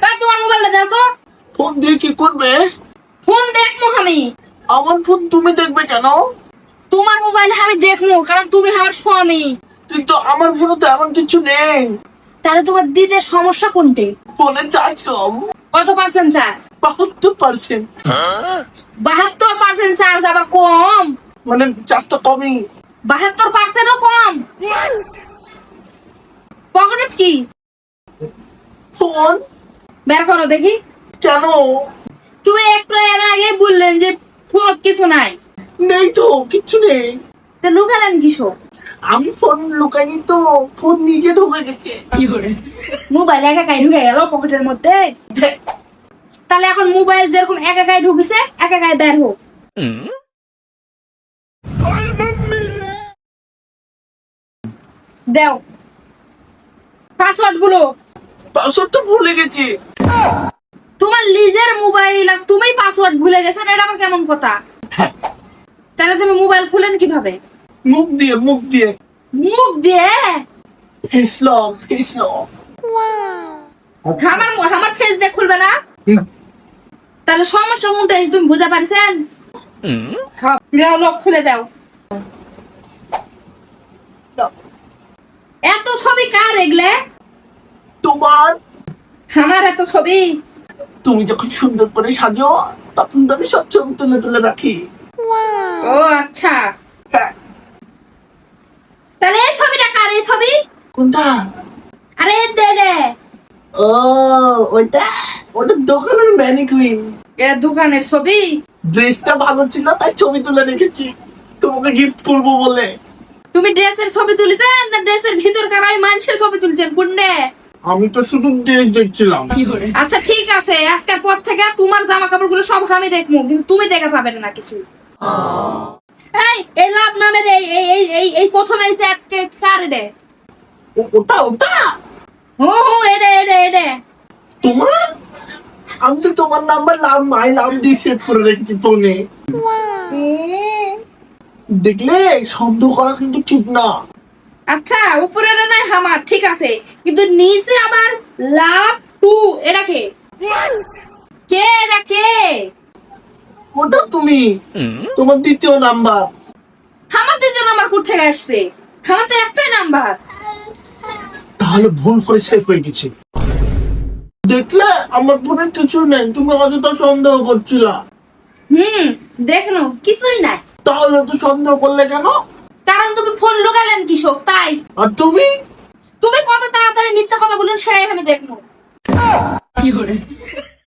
তা তোমার মোবাইলটা দাও তো। ফোন দিয়ে কি করবে? ফোন দেখবো আমি। আমার ফোন তুমি দেখবে কেন? তোমার মোবাইল আমি দেখবো, কারণ তুমি আমার স্বামী। কিন্তু আমার ফোনে তো এমন কিছু নেই। তাহলে তোমার দিতে সমস্যা কোনটি? ফোনের চার্জ কম। কত পার্সেন্ট চার্জ? 72%। 72% চার্জ আবার কম? মানে চার্জটা কমই। 72%ও কম? পকেটে কি? ফোন। বের করো দেখি। কেন? তুমি একটু এর আগে বললেন যে ফোন কিছু নাই। নেই তো, কিচ্ছু নেই। তা লুকালেন কিসব? আমি ফোন লুকাইনি তো, ফোন নিজে ঢুকে গেছে। মোবাইল একাই ঢুকে গেল পকেটের মধ্যে। তাহলে এখন মোবাইল যেরকম একাই ঢুকেছে একাই বের হোক। দাও পাসওয়ার্ড বলো। পাসওয়ার্ড তো ভুলে গেছি। তোমার নিজের মোবাইল আর তুমি পাসওয়ার্ড ভুলে গেছেন, এটা আবার কেমন কথা? তাহলে তুমি মোবাইল খুলেন কিভাবে? মুখ দিয়ে, মুখ দিয়ে। মুখ দিয়ে? Face lock, face lock. আমার ফেস দিয়ে খুলবে না? তাহলে সমস্যা কোনটা তুমি বুঝতে পারছেন? দাও লক খুলে দাও। এত ছবি কার এগুলো? তোমার। আমার এত ছবি? তুমি যখন সুন্দর করে সাজো তখন তো আমি সব ছবি তুলে তুলে রাখি। ও আচ্ছা, হ্যাঁ। তাহলে এই ছবিটা কার? এই ছবি কোনটা? আরে দে দে। ও ওটা, ওটা দোকানের ম্যানিকুইন। এ দোকানের ছবি? ড্রেসটা ভালো ছিল তাই ছবি তুলে রেখেছি তোমাকে গিফট করবো বলে। তুমি ড্রেসের ছবি তুলছেন না ড্রেসের ভিতরকার ওই মানুষের ছবি তুলছেন কোনটা? আমি তো শুধু ড্রেস দেখছিলাম। আচ্ছা ঠিক আছে, আজকের পর থেকে তোমার জামা কাপড়গুলো সব আমি দেখবো, কিন্তু তুমি দেখা পাবে না কিছু। এই লাভ নামের এই প্রথমে এই সেট কার রে? ওটা ওটা হো এডে তোমার। আমি তো তোমার নাম্বার লাভ মাই লাভ দিয়ে সেভ করে রেখেছি ফোনে। দেখলে সন্দেহ করা কিন্তু ঠিক না। আচ্ছা উপরের নাই আমার ঠিক আছে, কিন্তু নিচে আবার লাভ টু, এটা কে? কে এটা কে? ওটা তুমি, তোমার দ্বিতীয় নাম্বার। আমার দ্বিতীয় নাম্বার কোথা থেকে আসবে? আমার তো একটাই নাম্বার। তাহলে ভুল করে সেভ হয়ে গেছে। দেখলে আমার ফোনে কিছু নেই, তুমি অযথা সন্দেহ করছিলা। দেখনো কিছুই নাই। তাহলে তো সন্দেহ করলে কেন? কারণ তুমি ফোন লুকালেন কিসব তাই। আর তুমি তুমি কত তাড়াতাড়ি মিথ্যা কথা বলেন সেটাই আমি দেখবো।